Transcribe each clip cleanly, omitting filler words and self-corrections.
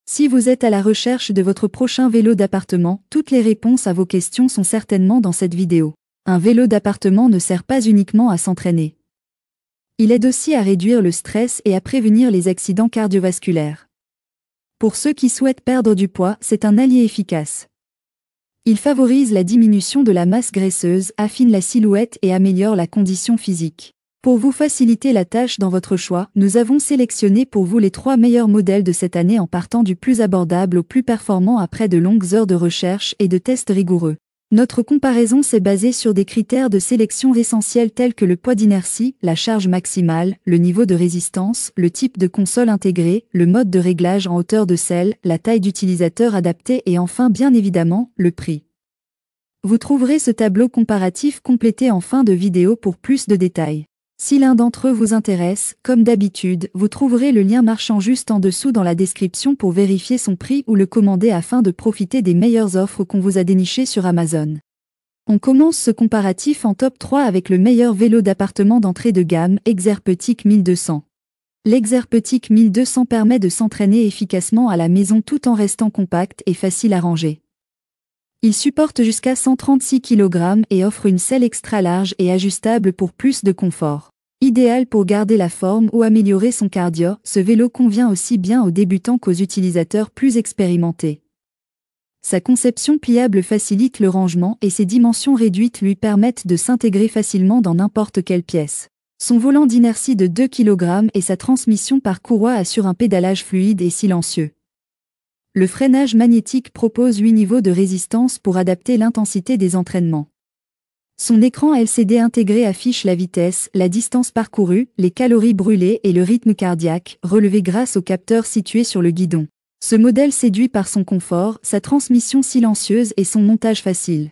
Si vous êtes à la recherche de votre prochain vélo d'appartement, toutes les réponses à vos questions sont certainement dans cette vidéo. Un vélo d'appartement ne sert pas uniquement à s'entraîner. Il aide aussi à réduire le stress et à prévenir les accidents cardiovasculaires. Pour ceux qui souhaitent perdre du poids, c'est un allié efficace. Il favorise la diminution de la masse graisseuse, affine la silhouette et améliore la condition physique. Pour vous faciliter la tâche dans votre choix, nous avons sélectionné pour vous les 3 meilleurs modèles de cette année en partant du plus abordable au plus performant après de longues heures de recherche et de tests rigoureux. Notre comparaison s'est basée sur des critères de sélection essentiels tels que le poids d'inertie, la charge maximale, le niveau de résistance, le type de console intégrée, le mode de réglage en hauteur de selle, la taille d'utilisateur adaptée et enfin bien évidemment, le prix. Vous trouverez ce tableau comparatif complété en fin de vidéo pour plus de détails. Si l'un d'entre eux vous intéresse, comme d'habitude, vous trouverez le lien marchand juste en dessous dans la description pour vérifier son prix ou le commander afin de profiter des meilleures offres qu'on vous a dénichées sur Amazon. On commence ce comparatif en top 3 avec le meilleur vélo d'appartement d'entrée de gamme, Exerpetic 1200. L'Exerpetic 1200 permet de s'entraîner efficacement à la maison tout en restant compact et facile à ranger. Il supporte jusqu'à 136 kg et offre une selle extra large et ajustable pour plus de confort. Idéal pour garder la forme ou améliorer son cardio, ce vélo convient aussi bien aux débutants qu'aux utilisateurs plus expérimentés. Sa conception pliable facilite le rangement et ses dimensions réduites lui permettent de s'intégrer facilement dans n'importe quelle pièce. Son volant d'inertie de 2 kg et sa transmission par courroie assurent un pédalage fluide et silencieux. Le freinage magnétique propose 8 niveaux de résistance pour adapter l'intensité des entraînements. Son écran LCD intégré affiche la vitesse, la distance parcourue, les calories brûlées et le rythme cardiaque, relevé grâce au capteur situé sur le guidon. Ce modèle séduit par son confort, sa transmission silencieuse et son montage facile.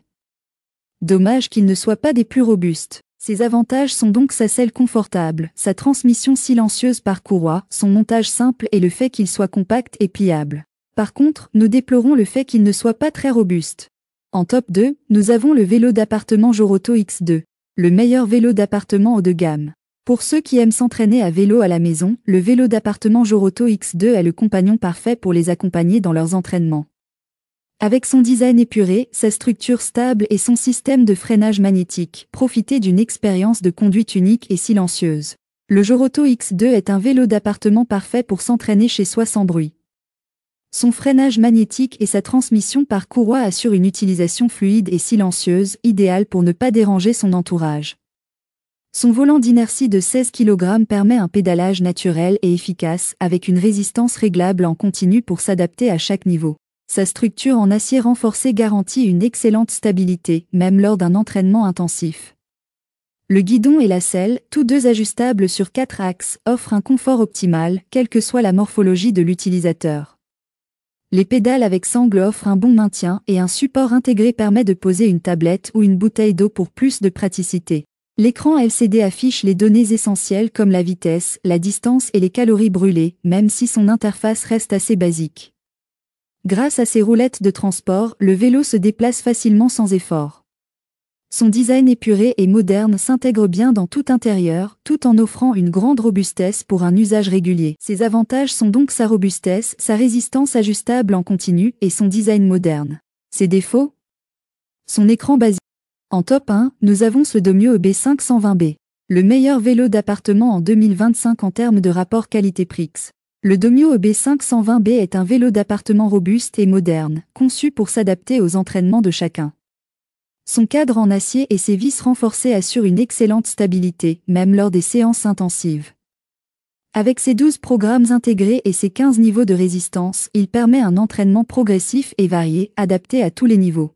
Dommage qu'il ne soit pas des plus robustes. Ses avantages sont donc sa selle confortable, sa transmission silencieuse par courroie, son montage simple et le fait qu'il soit compact et pliable. Par contre, nous déplorons le fait qu'il ne soit pas très robuste. En top 2, nous avons le vélo d'appartement Joroto X2, le meilleur vélo d'appartement haut de gamme. Pour ceux qui aiment s'entraîner à vélo à la maison, le vélo d'appartement Joroto X2 est le compagnon parfait pour les accompagner dans leurs entraînements. Avec son design épuré, sa structure stable et son système de freinage magnétique, profitez d'une expérience de conduite unique et silencieuse. Le Joroto X2 est un vélo d'appartement parfait pour s'entraîner chez soi sans bruit. Son freinage magnétique et sa transmission par courroie assurent une utilisation fluide et silencieuse, idéale pour ne pas déranger son entourage. Son volant d'inertie de 16 kg permet un pédalage naturel et efficace, avec une résistance réglable en continu pour s'adapter à chaque niveau. Sa structure en acier renforcé garantit une excellente stabilité, même lors d'un entraînement intensif. Le guidon et la selle, tous deux ajustables sur 4 axes, offrent un confort optimal, quelle que soit la morphologie de l'utilisateur. Les pédales avec sangle offrent un bon maintien et un support intégré permet de poser une tablette ou une bouteille d'eau pour plus de praticité. L'écran LCD affiche les données essentielles comme la vitesse, la distance et les calories brûlées, même si son interface reste assez basique. Grâce à ses roulettes de transport, le vélo se déplace facilement sans effort. Son design épuré et moderne s'intègre bien dans tout intérieur, tout en offrant une grande robustesse pour un usage régulier. Ses avantages sont donc sa robustesse, sa résistance ajustable en continu et son design moderne. Ses défauts ? Son écran basique. En top 1, nous avons ce Domio EB520B, le meilleur vélo d'appartement en 2025 en termes de rapport qualité-prix. Le Domio EB520B est un vélo d'appartement robuste et moderne, conçu pour s'adapter aux entraînements de chacun. Son cadre en acier et ses vis renforcées assurent une excellente stabilité, même lors des séances intensives. Avec ses 12 programmes intégrés et ses 15 niveaux de résistance, il permet un entraînement progressif et varié, adapté à tous les niveaux.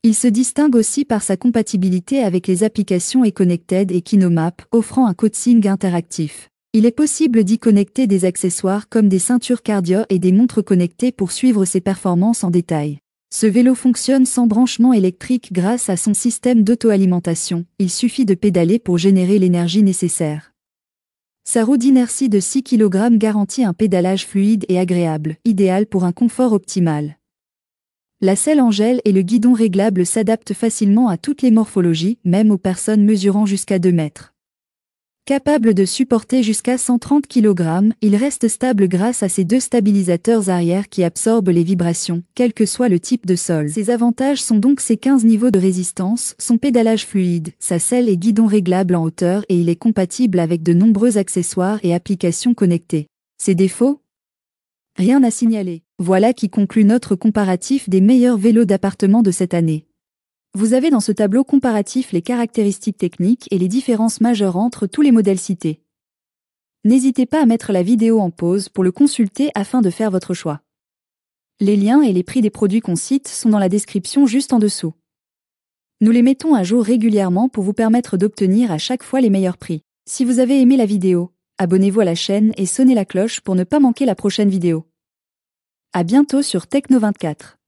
Il se distingue aussi par sa compatibilité avec les applications eConnected et KinoMap, offrant un coaching interactif. Il est possible d'y connecter des accessoires comme des ceintures cardio et des montres connectées pour suivre ses performances en détail. Ce vélo fonctionne sans branchement électrique grâce à son système d'auto-alimentation, il suffit de pédaler pour générer l'énergie nécessaire. Sa roue d'inertie de 6 kg garantit un pédalage fluide et agréable, idéal pour un confort optimal. La selle en gel et le guidon réglable s'adaptent facilement à toutes les morphologies, même aux personnes mesurant jusqu'à 2 mètres. Capable de supporter jusqu'à 130 kg, il reste stable grâce à ses deux stabilisateurs arrière qui absorbent les vibrations, quel que soit le type de sol. Ses avantages sont donc ses 15 niveaux de résistance, son pédalage fluide, sa selle et guidon réglable en hauteur et il est compatible avec de nombreux accessoires et applications connectées. Ses défauts ? Rien à signaler. Voilà qui conclut notre comparatif des meilleurs vélos d'appartement de cette année. Vous avez dans ce tableau comparatif les caractéristiques techniques et les différences majeures entre tous les modèles cités. N'hésitez pas à mettre la vidéo en pause pour le consulter afin de faire votre choix. Les liens et les prix des produits qu'on cite sont dans la description juste en dessous. Nous les mettons à jour régulièrement pour vous permettre d'obtenir à chaque fois les meilleurs prix. Si vous avez aimé la vidéo, abonnez-vous à la chaîne et sonnez la cloche pour ne pas manquer la prochaine vidéo. À bientôt sur Techno24.